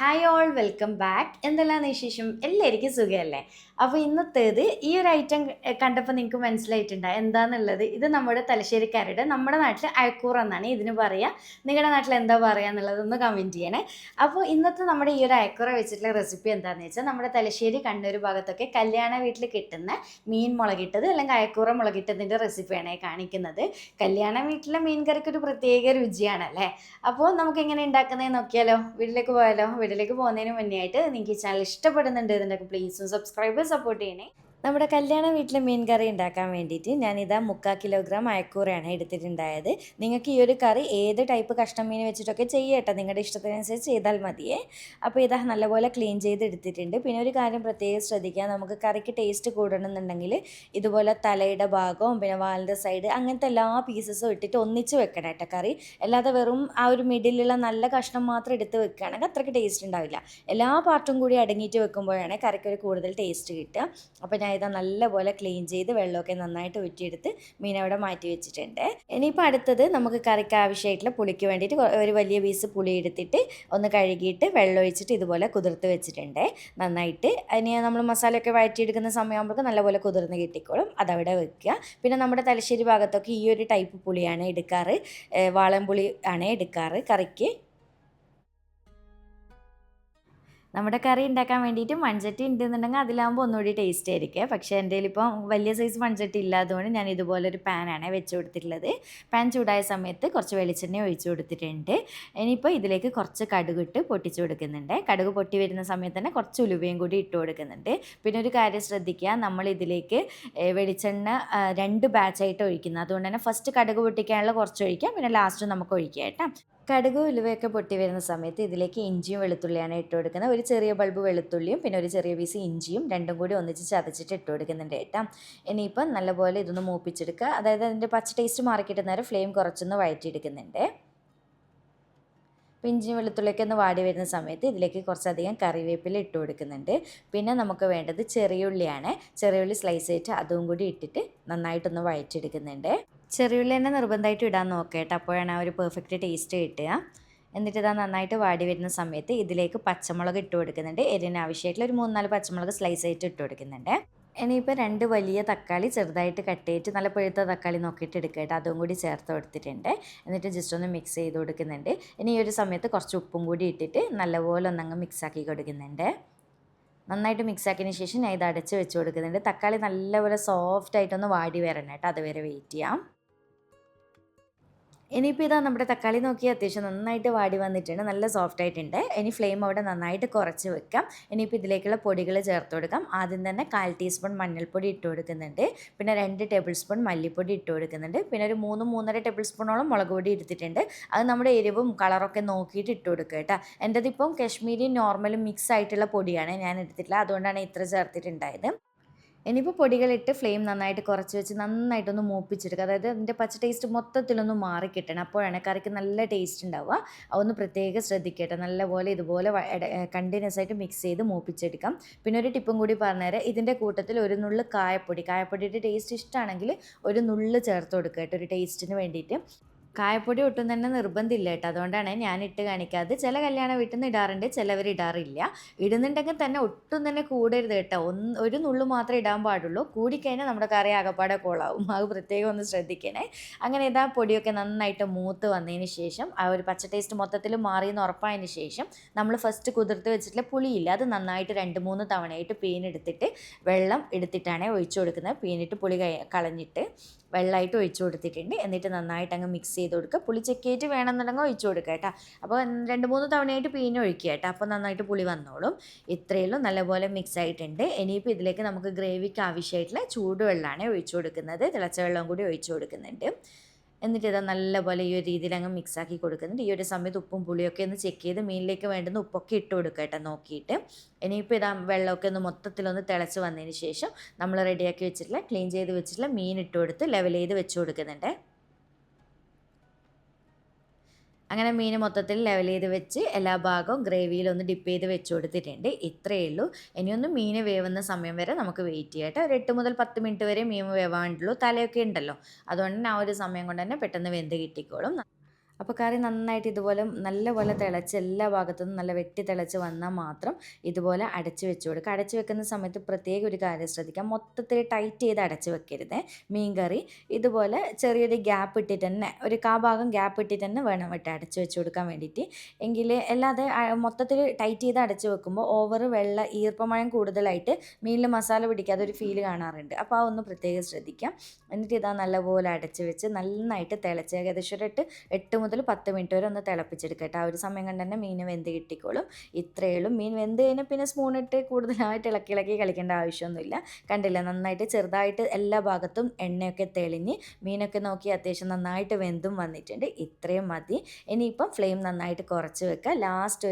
Hi all welcome back. എന്തെല്ലാം വിശേഷം? എല്ലാവർക്കും സുഖമല്ലേ? അപ്പോൾ ഇന്നത്തേത് ഈ ഒരു ഐറ്റം കണ്ടപ്പോൾ നിങ്ങൾക്ക് മനസ്സിലായിട്ടുണ്ടോ എന്താണെന്നുള്ളത്? ഇത് നമ്മുടെ തലശ്ശേരിക്കാരുടെ നമ്മുടെ നാട്ടിൽ അയക്കൂറ എന്നാണ് ഇതിന് പറയുക. നിങ്ങളുടെ നാട്ടിൽ എന്താ പറയുക എന്നുള്ളതൊന്ന് കമൻറ്റ് ചെയ്യണേ. അപ്പോൾ ഇന്നത്തെ നമ്മുടെ ഈ ഒരു അയക്കൂറ വെച്ചിട്ടുള്ള റെസിപ്പി എന്താണെന്ന് വെച്ചാൽ നമ്മുടെ തലശ്ശേരി കണ്ണൂർ ഭാഗത്തൊക്കെ കല്യാണ വീട്ടിൽ കിട്ടുന്ന മീൻ മുളകിട്ടത് അല്ലെങ്കിൽ അയക്കൂറ മുളകിട്ടതിൻ്റെ റെസിപ്പിയാണ് കാണിക്കുന്നത്. കല്യാണ വീട്ടിലെ മീൻ കറിക്ക് ഒരു പ്രത്യേക രുചിയാണല്ലേ? അപ്പോൾ നമുക്ക് എങ്ങനെ ഉണ്ടാക്കുന്നതെന്ന് നോക്കിയാലോ? വീട്ടിലേക്ക് പോകുന്നതിന് മുന്നേ ആയിട്ട് നിങ്ങൾക്ക് ഈ ചാനൽ ഇഷ്ടപ്പെടുന്നുണ്ട് എന്നുണ്ടെങ്കിൽ പ്ലീസ് സബ്സ്ക്രൈബ് സപ്പോർട്ട് ചെയ്യണേ. നമ്മുടെ കല്യാണ വീട്ടിൽ മീൻ കറി ഉണ്ടാക്കാൻ വേണ്ടിയിട്ട് ഞാനിതാ 3/4 കിലോഗ്രാം അയക്കൂറയാണ് എടുത്തിട്ടുണ്ടായത്. നിങ്ങൾക്ക് ഈ ഒരു കറി ഏത് ടൈപ്പ് കഷ്ണം മീൻ വെച്ചിട്ടൊക്കെ ചെയ്യട്ടെ, നിങ്ങളുടെ ഇഷ്ടത്തിനനുസരിച്ച് ചെയ്താൽ മതിയേ. അപ്പോൾ ഇതാ നല്ലപോലെ ക്ലീൻ ചെയ്ത് എടുത്തിട്ടുണ്ട്. പിന്നെ ഒരു കാര്യം പ്രത്യേകം ശ്രദ്ധിക്കുക, നമുക്ക് കറിക്ക് ടേസ്റ്റ് കൂടണമെന്നുണ്ടെങ്കിൽ ഇതുപോലെ തലയുടെ ഭാഗവും പിന്നെ വാലിൻ്റെ സൈഡ് അങ്ങനത്തെ എല്ലാ പീസസും ഇട്ടിട്ട് ഒന്നിച്ച് വെക്കണം കേട്ടോ കറി. അല്ലാതെ വെറും ആ ഒരു മിഡിലുള്ള നല്ല കഷ്ണം മാത്രം എടുത്ത് വെക്കുകയാണെങ്കിൽ അത്രയ്ക്ക് ടേസ്റ്റ് ഉണ്ടാവില്ല. എല്ലാ പാർട്ടും കൂടി അടങ്ങിയിട്ട് വെക്കുമ്പോഴാണ് കറിക്കൊരു കൂടുതൽ ടേസ്റ്റ് കിട്ടുക. അപ്പോൾ ഞാൻ ഇതാ നല്ലപോലെ ക്ലീൻ ചെയ്ത് വെള്ളമൊക്കെ നന്നായിട്ട് ഊറ്റിയെടുത്ത് മീൻ അവിടെ മാറ്റി വെച്ചിട്ടുണ്ട്. ഇനിയിപ്പോൾ അടുത്തത് നമുക്ക് കറിക്ക് ആവശ്യമായിട്ടുള്ള പുളിക്ക് വേണ്ടിയിട്ട് ഒരു വലിയ പീസ് പുളി എടുത്തിട്ട് ഒന്ന് കഴുകിയിട്ട് വെള്ളം ഒഴിച്ചിട്ട് ഇതുപോലെ കുതിർത്ത് വെച്ചിട്ടുണ്ട് നന്നായിട്ട്. അതിന് നമ്മൾ മസാലയൊക്കെ വഴറ്റിയെടുക്കുന്ന സമയമാകുമ്പോൾ നല്ലപോലെ കുതിർന്ന് കിട്ടിക്കോളും. അതവിടെ വെക്കുക. പിന്നെ നമ്മുടെ തലശ്ശേരി ഭാഗത്തൊക്കെ ഈ ഒരു ടൈപ്പ് പുളിയാണ് എടുക്കാറ്, വാളൻപുളി ആണ് എടുക്കാറ് കറിക്ക്. നമ്മുടെ കറി ഉണ്ടാക്കാൻ വേണ്ടിയിട്ട് മൺചട്ടി ഉണ്ടെന്നുണ്ടെങ്കിൽ അതിലാകുമ്പോൾ ഒന്നുകൂടി ടേസ്റ്റ് ആയിരിക്കും. പക്ഷേ എൻ്റെ കയ്യിലിപ്പം വലിയ സൈസ് മൺചട്ടി ഇല്ലാത്തതുകൊണ്ട് ഞാൻ ഇതുപോലൊരു പാനാണ് വെച്ച് കൊടുത്തിട്ടുള്ളത്. പാൻ ചൂടായ സമയത്ത് കുറച്ച് വെളിച്ചെണ്ണ ഒഴിച്ചു കൊടുത്തിട്ടുണ്ട്. ഇനിയിപ്പോൾ ഇതിലേക്ക് കുറച്ച് കടുകിട്ട് പൊട്ടിച്ചു കൊടുക്കുന്നുണ്ട്. കടുക് പൊട്ടി വരുന്ന സമയത്ത് തന്നെ കുറച്ച് ഉലുവയും കൂടി ഇട്ട് കൊടുക്കുന്നുണ്ട്. പിന്നെ ഒരു കാര്യം ശ്രദ്ധിക്കുക, നമ്മൾ ഇതിലേക്ക് വെളിച്ചെണ്ണ 2 ബാച്ചായിട്ട് ഒഴിക്കുന്നത്. അതുകൊണ്ട് തന്നെ ഫസ്റ്റ് കടുക് പൊട്ടിക്കാനുള്ള കുറച്ച് ഒഴിക്കാം, പിന്നെ ലാസ്റ്റ് നമുക്ക് ഒഴിക്കാം കേട്ടോ. കടുകും ഉലുവയൊക്കെ പൊട്ടി വരുന്ന സമയത്ത് ഇതിലേക്ക് ഇഞ്ചിയും വെളുത്തുള്ളിയാണ് ഇട്ട് കൊടുക്കുന്നത്. ഒരു ചെറിയ ബൾബ് വെളുത്തുള്ളിയും പിന്നെ ഒരു ചെറിയ പീസ് ഇഞ്ചിയും രണ്ടും കൂടി ഒന്നിച്ച് ചതച്ചിട്ട് ഇട്ട് കൊടുക്കുന്നുണ്ട് കേട്ടോ. ഇനിയിപ്പം നല്ലപോലെ ഇതൊന്ന് മൂപ്പിച്ചെടുക്കുക. അതായത് അതിൻ്റെ പച്ച ടേസ്റ്റ് മാറിക്കിട്ടുന്നേരം ഫ്ലെയിം കുറച്ചൊന്ന് വഴറ്റിയെടുക്കുന്നുണ്ട്. ഇഞ്ചിയും വെളുത്തുള്ളിയൊക്കെ ഒന്ന് വാടി വരുന്ന സമയത്ത് ഇതിലേക്ക് കുറച്ചധികം കറിവേപ്പില ഇട്ട് കൊടുക്കുന്നുണ്ട്. പിന്നെ നമുക്ക് വേണ്ടത് ചെറിയുള്ളിയാണ്. ചെറിയുള്ളി സ്ലൈസ് ആയിട്ട് അതും കൂടി ഇട്ടിട്ട് നന്നായിട്ടൊന്ന് വഴറ്റിയെടുക്കുന്നുണ്ട്. ചെറിയുള്ളി തന്നെ നിർബന്ധമായിട്ട് ഇടാൻ നോക്കേട്ടോ, അപ്പോഴാണ് ആ ഒരു പെർഫെക്റ്റ് ടേസ്റ്റ് കിട്ടുക. എന്നിട്ട് ഇതാ നന്നായിട്ട് വാടി വരുന്ന സമയത്ത് ഇതിലേക്ക് പച്ചമുളക് ഇട്ട് കൊടുക്കുന്നുണ്ട്. എരിവിന് ആവശ്യമായിട്ടുള്ള ഒരു 3-4 പച്ചമുളക് സ്ലൈസ് ആയിട്ട് ഇട്ട് കൊടുക്കുന്നുണ്ട്. ഇനിയിപ്പോൾ 2 വലിയ തക്കാളി ചെറുതായിട്ട് കട്ട് ചെയ്തിട്ട് നല്ല പഴുത്ത തക്കാളി നോക്കിയിട്ട് എടുക്കുക കേട്ടോ, അതും കൂടി ചേർത്ത് കൊടുത്തിട്ടുണ്ട്. എന്നിട്ട് ജസ്റ്റ് ഒന്ന് മിക്സ് ചെയ്ത് കൊടുക്കുന്നുണ്ട്. ഇനി ഈ ഒരു സമയത്ത് കുറച്ച് ഉപ്പും കൂടി ഇട്ടിട്ട് നല്ലപോലെ ഒന്നങ്ങ് മിക്സാക്കി കൊടുക്കുന്നുണ്ട്. നന്നായിട്ട് മിക്സാക്കിയതിന് ശേഷം ഞാൻ ഇത് അടച്ച് വെച്ച് കൊടുക്കുന്നുണ്ട്. തക്കാളി നല്ലപോലെ സോഫ്റ്റായിട്ടൊന്ന് വാടി വരണം കേട്ടോ, അതുവരെ വെയിറ്റ് ചെയ്യാം. ഇനിയിപ്പോൾ ഇതാ നമ്മുടെ തക്കാളി നോക്കി അത്യാവശ്യം നന്നായിട്ട് വാടി വന്നിട്ടുണ്ട്, നല്ല സോഫ്റ്റ് ആയിട്ടുണ്ട്. ഇനി ഫ്ലെയിം അവിടെ നന്നായിട്ട് കുറച്ച് വെക്കാം. ഇനിയിപ്പോൾ ഇതിലേക്കുള്ള പൊടികൾ ചേർത്ത് കൊടുക്കാം. ആദ്യം തന്നെ 1/4 ടീസ്പൂൺ മഞ്ഞൾപ്പൊടി ഇട്ട് കൊടുക്കുന്നുണ്ട്. പിന്നെ 2 ടേബിൾ സ്പൂൺ മല്ലിപ്പൊടി ഇട്ട് കൊടുക്കുന്നുണ്ട്. പിന്നെ ഒരു 3-3.5 ടേബിൾ സ്പൂണോളം മുളക് പൊടി എടുത്തിട്ടുണ്ട്. അത് നമ്മുടെ എരിവും കളറൊക്കെ നോക്കിയിട്ട് ഇട്ട് കൊടുക്കുക കേട്ടോ. എൻ്റെതിപ്പം കാശ്മീരി നോർമലും മിക്സ് ആയിട്ടുള്ള പൊടിയാണ് ഞാൻ എടുത്തിട്ടില്ല, അതുകൊണ്ടാണ് ഇത്ര ചേർത്തിട്ടുണ്ടായത്. ഇനിയിപ്പോൾ പൊടികളിട്ട് ഫ്ലെയിം നന്നായിട്ട് കുറച്ച് വെച്ച് നന്നായിട്ടൊന്ന് മൂപ്പിച്ചെടുക്കുക. അതായത് അതിൻ്റെ പച്ച ടേസ്റ്റ് മൊത്തത്തിലൊന്ന് മാറിക്കിട്ടണം, അപ്പോഴാണ് കറിക്ക് നല്ല ടേസ്റ്റ് ഉണ്ടാവുക. അതൊന്ന് പ്രത്യേകം ശ്രദ്ധിക്കട്ടെ. നല്ലപോലെ ഇതുപോലെ കണ്ടിന്യൂസ് ആയിട്ട് മിക്സ് ചെയ്ത് മൂപ്പിച്ചെടുക്കാം. പിന്നെ ഒരു ടിപ്പും കൂടി പറഞ്ഞുതരാം, ഇതിൻ്റെ കൂട്ടത്തിൽ ഒരു നുള്ള് കായപ്പൊടിയുടെ ടേസ്റ്റ് ഇഷ്ടമാണെങ്കിൽ ഒരു നുള്ള് ചേർത്ത് കൊടുക്കുക കേട്ടോ, ഒരു ടേസ്റ്റിന് വേണ്ടിയിട്ട്. കായപ്പൊടി ഒട്ടും തന്നെ നിർബന്ധമില്ല കേട്ടോ, അതുകൊണ്ടാണ് ഞാൻ ഇട്ട് കാണിക്കാതെ. ചില കല്യാണ വീട്ടിൽ നിന്ന് ഇടാറുണ്ട്, ചിലവർ ഇടാറില്ല. ഇടുന്നുണ്ടെങ്കിൽ തന്നെ ഒട്ടും തന്നെ കൂടരുത് കേട്ടോ, ഒരു നുള്ളു മാത്രമേ ഇടാൻ പാടുള്ളൂ. കൂടിക്കഴിഞ്ഞാൽ നമ്മുടെ കറി ആകപ്പാടെ കോളാവും, അത് പ്രത്യേകം ഒന്ന് ശ്രദ്ധിക്കണേ. അങ്ങനെ ഇതാ പൊടിയൊക്കെ നന്നായിട്ട് മൂത്ത് വന്നതിന് ശേഷം ആ ഒരു പച്ച ടേസ്റ്റ് മൊത്തത്തിൽ മാറിയെന്ന് ഉറപ്പായതിന് ശേഷം നമ്മൾ ഫസ്റ്റ് കുതിർത്ത് വെച്ചിട്ടുള്ള പുളിയില്ല, അത് നന്നായിട്ട് 2-3 തവണയായിട്ട് പീനെടുത്തിട്ട് വെള്ളം എടുത്തിട്ടാണ് ഒഴിച്ചു കൊടുക്കുന്നത്. പീനിട്ട് പുളി കളഞ്ഞിട്ട് വെള്ളമായിട്ട് ഒഴിച്ചു കൊടുത്തിട്ടുണ്ട്. എന്നിട്ട് നന്നായിട്ട് അങ്ങ് മിക്സ് ചെയ്ത് കൊടുക്കുക. പുളി ചെക്കിയിട്ട് വേണമെന്നുണ്ടെങ്കിൽ ഒഴിച്ചു കൊടുക്കുക കേട്ടോ. അപ്പോൾ 2-3 തവണയായിട്ട് പീഞ്ഞ് ഒഴിക്കുക കേട്ടോ, അപ്പോൾ നന്നായിട്ട് പുളി വന്നോളും. ഇത്രയേ ഉള്ളൂ, നല്ലപോലെ മിക്സ് ആയിട്ടുണ്ട്. ഇനിയിപ്പോൾ ഇതിലേക്ക് നമുക്ക് ഗ്രേവിക്ക് ആവശ്യമായിട്ടുള്ള ചൂടുവെള്ളമാണ് ഒഴിച്ചു കൊടുക്കുന്നത്. തിളച്ച വെള്ളം കൂടി ഒഴിച്ചു കൊടുക്കുന്നുണ്ട്. എന്നിട്ട് ഇത് നല്ലപോലെ ഈ ഒരു രീതിയിൽ അങ്ങ് മിക്സാക്കി കൊടുക്കുന്നുണ്ട്. ഈ ഒരു സമയത്ത് ഉപ്പും പുളിയൊക്കെ ഒന്ന് ചെക്ക് ചെയ്ത് മീനിലേക്ക് വേണ്ടുന്ന ഉപ്പൊക്കെ ഇട്ട് കൊടുക്കുക കേട്ടോ നോക്കിയിട്ട്. ഇനിയിപ്പോൾ ഇതാ വെള്ളമൊക്കെ ഒന്ന് മൊത്തത്തിലൊന്ന് തിളച്ച് വന്നതിന് ശേഷം നമ്മൾ റെഡിയാക്കി വെച്ചിട്ടുള്ള ക്ലീൻ ചെയ്ത് വെച്ചിട്ടുള്ള മീൻ ഇട്ട് കൊടുത്ത് ലെവൽ ചെയ്ത് വെച്ച് കൊടുക്കുന്നുണ്ട്. അങ്ങനെ മീൻ മൊത്തത്തിൽ ലെവൽ ചെയ്ത് വെച്ച് എല്ലാ ഭാഗവും ഗ്രേവിയിലൊന്ന് ഡിപ്പ് ചെയ്ത് വെച്ച് കൊടുത്തിട്ടുണ്ട്. ഇത്രയേ ഉള്ളൂ. ഇനിയൊന്ന് മീൻ വേവുന്ന സമയം വരെ നമുക്ക് വെയിറ്റ് ചെയ്യാം കേട്ടോ. ഒരു 8 മുതൽ 10 മിനിറ്റ് വരെ മീൻ വേവാണ്ടുള്ളൂ, തലയൊക്കെ ഉണ്ടല്ലോ, അതുകൊണ്ട് തന്നെ ആ ഒരു സമയം കൊണ്ട് തന്നെ പെട്ടെന്ന് വെന്ത് കിട്ടിക്കോളും. അപ്പോൾ കറി നന്നായിട്ട് ഇതുപോലെ നല്ലപോലെ തിളച്ച് എല്ലാ ഭാഗത്തുനിന്നും നല്ല വെട്ടി തിളച്ച് വന്നാൽ മാത്രം ഇതുപോലെ അടച്ച് വെച്ച് കൊടുക്കുക. അടച്ച് വെക്കുന്ന സമയത്ത് പ്രത്യേക ഒരു കാര്യം ശ്രദ്ധിക്കാം, മൊത്തത്തിൽ ടൈറ്റ് ചെയ്ത് അടച്ച് വെക്കരുത്. മീൻ കറി ഇതുപോലെ ചെറിയൊരു ഗ്യാപ്പ് ഇട്ടിട്ട് തന്നെ, ഒരു ഭാഗം ഗ്യാപ്പ് ഇട്ടിട്ട് തന്നെ വേണം അടച്ച് വെച്ച് കൊടുക്കാൻ വേണ്ടിയിട്ട്. എങ്കിൽ അല്ലാതെ മൊത്തത്തിൽ ടൈറ്റ് ചെയ്ത് അടച്ച് വെക്കുമ്പോൾ ഓവർ ഈർപ്പമയം കൂടുതലായിട്ട് മീനിൽ മസാല പിടിക്കാതെ ഒരു ഫീൽ കാണാറുണ്ട്. അപ്പോൾ ആ ഒന്ന് പ്രത്യേകം ശ്രദ്ധിക്കാം. എന്നിട്ട് ഇതാ നല്ലപോലെ അടച്ച് വെച്ച് നന്നായിട്ട് തിളച്ച് ഏകദേശം ഒരു 8 മുതൽ 10 മിനിറ്റ് വരെ ഒന്ന് തിളപ്പിച്ചെടുക്കട്ടെ. ആ ഒരു സമയം കൊണ്ട് തന്നെ മീൻ വെന്ത് കിട്ടിക്കോളും. ഇത്രയേ ഉള്ളൂ. മീൻ വെന്ത് കഴിഞ്ഞാൽ പിന്നെ സ്പൂണിട്ട് കൂടുതലായിട്ട് ഇളക്കി ഇളക്കി കളിക്കേണ്ട ആവശ്യമൊന്നുമില്ല. കണ്ടില്ല, നന്നായിട്ട് ചെറുതായിട്ട് എല്ലാ ഭാഗത്തും എണ്ണയൊക്കെ തെളിഞ്ഞ് മീനൊക്കെ നോക്കി അത്യാവശ്യം നന്നായിട്ട് വെന്തും വന്നിട്ടുണ്ട്. ഇത്രയും മതി. ഇനിയിപ്പം ഫ്ലെയിം നന്നായിട്ട് കുറച്ച് വെക്കുക. ലാസ്റ്റ്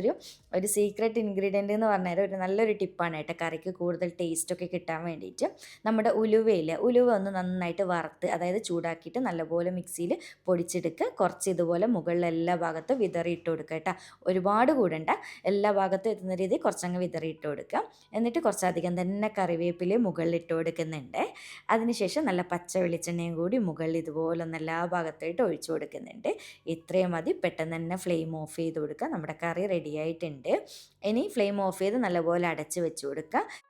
ഒരു സീക്രട്ട് ഇൻഗ്രീഡിയൻ്റ് എന്ന് പറഞ്ഞാൽ ഒരു നല്ലൊരു ടിപ്പാണ് കേട്ടോ, കറിക്ക് കൂടുതൽ ടേസ്റ്റൊക്കെ കിട്ടാൻ വേണ്ടിയിട്ട്. നമ്മുടെ ഉലുവ ഒന്ന് നന്നായിട്ട് വറുത്ത്, അതായത് ചൂടാക്കിയിട്ട് നല്ലപോലെ മിക്സിയിൽ പൊടിച്ചെടുക്കുക. കുറച്ച് ഇതുപോലെ മുകളിൽ എല്ലാ ഭാഗത്തും വിതറിയിട്ട് കൊടുക്കുക കേട്ടോ. ഒരുപാട് കൂടണ്ട, എല്ലാ ഭാഗത്തും എത്തുന്ന രീതിയിൽ കുറച്ചങ്ങ് വിതറിയിട്ട് കൊടുക്കുക. എന്നിട്ട് കുറച്ചധികം തന്നെ കറിവേപ്പില മുകളിലിട്ട് കൊടുക്കുന്നുണ്ട്. അതിനുശേഷം നല്ല പച്ച വെളിച്ചെണ്ണയും കൂടി മുകളിൽ ഇതുപോലെ ഒന്ന് എല്ലാ ഭാഗത്തായിട്ട് ഒഴിച്ചു കൊടുക്കുന്നുണ്ട്. ഇത്രയും മതി. പെട്ടെന്ന് തന്നെ ഫ്ലെയിം ഓഫ് ചെയ്ത് കൊടുക്കുക. നമ്മുടെ കറി റെഡി ആയിട്ടുണ്ട്. ഇനി ഫ്ലെയിം ഓഫ് ചെയ്ത് നല്ലപോലെ അടച്ച് വെച്ച് കൊടുക്കുക.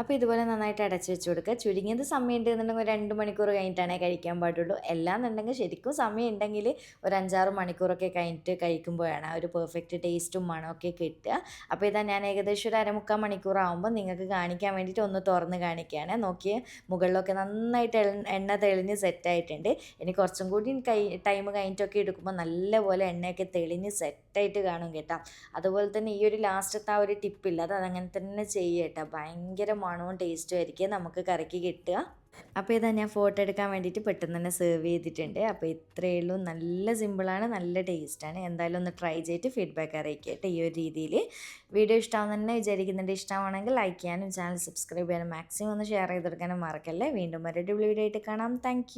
അപ്പോൾ ഇതുപോലെ നന്നായിട്ട് അടച്ച് വെച്ച് കൊടുക്കുക. ചുരുങ്ങിയത് സമയം ഉണ്ടെന്നുണ്ടെങ്കിൽ ഒരു 2 മണിക്കൂർ കഴിഞ്ഞിട്ടാണേ കഴിക്കാൻ പാടുള്ളൂ. എല്ലാന്നുണ്ടെങ്കിൽ ശരിക്കും സമയം ഉണ്ടെങ്കിൽ ഒരു 5-6 മണിക്കൂറൊക്കെ കഴിഞ്ഞിട്ട് കഴിക്കുമ്പോഴാണ് ആ ഒരു പെർഫെക്റ്റ് ടേസ്റ്റും മണമൊക്കെ കിട്ടുക. അപ്പോൾ ഇതാ ഞാൻ ഏകദേശം ഒരു 1/4 മണിക്കൂർ ആകുമ്പോൾ നിങ്ങൾക്ക് കാണിക്കാൻ വേണ്ടിയിട്ട് ഒന്ന് തുറന്ന് കാണിക്കുകയാണ്. നോക്കിയേ, മുകളിലൊക്കെ നന്നായിട്ട് എണ്ണ തെളിഞ്ഞ് സെറ്റായിട്ടുണ്ട്. ഇനി കുറച്ചും കൂടി ടൈം കഴിഞ്ഞിട്ടൊക്കെ എടുക്കുമ്പോൾ നല്ലപോലെ എണ്ണയൊക്കെ തെളിഞ്ഞ് സെറ്റായിട്ട് കാണും കേട്ടോ. അതുപോലെ തന്നെ ഈ ഒരു ലാസ്റ്റത്തെ ആ ഒരു ടിപ്പില്ല, അത് അതങ്ങനെ തന്നെ ചെയ്യുക കേട്ടോ. ഭയങ്കര മണവും ടേസ്റ്റും ആയിരിക്കും നമുക്ക് കറിക്ക് കിട്ടുക. അപ്പോൾ ഇതാ ഞാൻ ഫോട്ടോ എടുക്കാൻ വേണ്ടിയിട്ട് പെട്ടെന്ന് തന്നെ സെർവ് ചെയ്തിട്ടുണ്ട്. അപ്പോൾ ഇത്രയേ ഉള്ളൂ. നല്ല സിമ്പിളാണ്, നല്ല ടേസ്റ്റാണ്. എന്തായാലും ഒന്ന് ട്രൈ ചെയ്തിട്ട് ഫീഡ്ബാക്ക് അറിയിക്കട്ടെ ഈ ഒരു രീതിയിൽ. വീഡിയോ ഇഷ്ടമാണെന്ന് തന്നെ വിചാരിക്കുന്നുണ്ട്. ഇഷ്ടമാണെങ്കിൽ ലൈക്ക് ചെയ്യാനും ചാനൽ സബ്സ്ക്രൈബ് ചെയ്യാനും മാക്സിമം ഒന്ന് ഷെയർ ചെയ്ത് കൊടുക്കാനും മറക്കല്ലേ. വീണ്ടും ഒരു വീഡിയോ ആയിട്ട് കാണാം. താങ്ക്